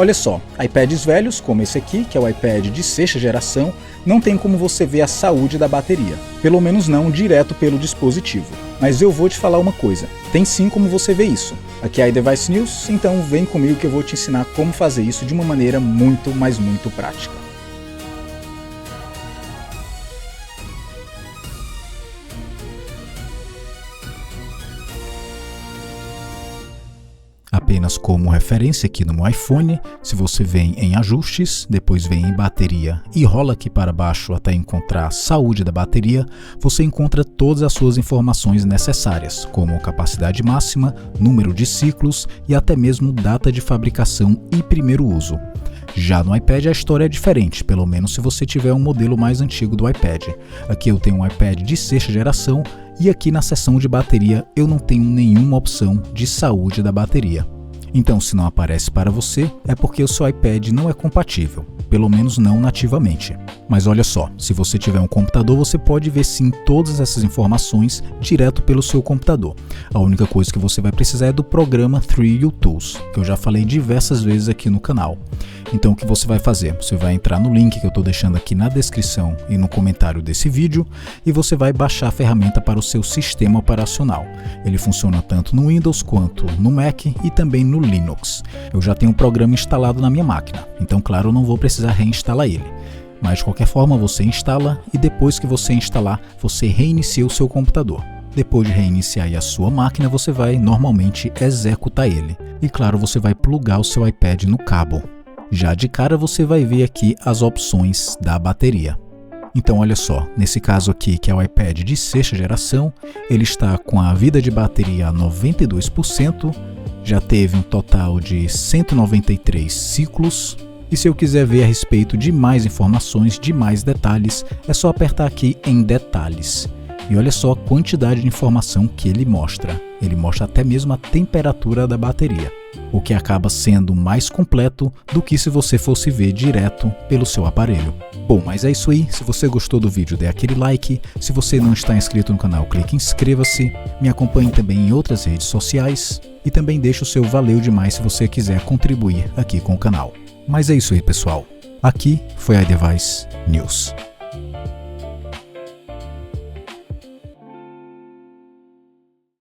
Olha só, iPads velhos, como esse aqui, que é o iPad de sexta geração, não tem como você ver a saúde da bateria, pelo menos não direto pelo dispositivo. Mas eu vou te falar uma coisa, tem sim como você ver isso. Aqui é a iDevice News, então vem comigo que eu vou te ensinar como fazer isso de uma maneira muito, mas muito prática. Apenas como referência aqui no meu iPhone, se você vem em ajustes, depois vem em bateria e rola aqui para baixo até encontrar a saúde da bateria, você encontra todas as suas informações necessárias, como capacidade máxima, número de ciclos e até mesmo data de fabricação e primeiro uso. Já no iPad a história é diferente, pelo menos se você tiver um modelo mais antigo do iPad. Aqui eu tenho um iPad de sexta geração e aqui na seção de bateria eu não tenho nenhuma opção de saúde da bateria. Então, se não aparece para você, é porque o seu iPad não é compatível, pelo menos não nativamente. Mas olha só, se você tiver um computador, você pode ver sim todas essas informações direto pelo seu computador. A única coisa que você vai precisar é do programa 3U Tools, que eu já falei diversas vezes aqui no canal. Então o que você vai fazer? Você vai entrar no link que eu estou deixando aqui na descrição e no comentário desse vídeo e você vai baixar a ferramenta para o seu sistema operacional. Ele funciona tanto no Windows quanto no Mac e também no Linux. Eu já tenho o programa instalado na minha máquina, então claro, eu não vou precisar reinstalar ele. Mas de qualquer forma você instala e depois que você instalar, você reinicia o seu computador. Depois de reiniciar a sua máquina, você vai normalmente executar ele. E claro, você vai plugar o seu iPad no cabo. Já de cara você vai ver aqui as opções da bateria. Então olha só, nesse caso aqui que é o iPad de sexta geração, ele está com a vida de bateria a 92%, já teve um total de 193 ciclos. E se eu quiser ver a respeito de mais informações, de mais detalhes, é só apertar aqui em detalhes. E olha só a quantidade de informação que ele mostra. Ele mostra até mesmo a temperatura da bateria, o que acaba sendo mais completo do que se você fosse ver direto pelo seu aparelho. Bom, mas é isso aí. Se você gostou do vídeo, dê aquele like. Se você não está inscrito no canal, clique em inscreva-se. Me acompanhe também em outras redes sociais. E também deixe o seu valeu demais se você quiser contribuir aqui com o canal. Mas é isso aí, pessoal. Aqui foi a iDevice News.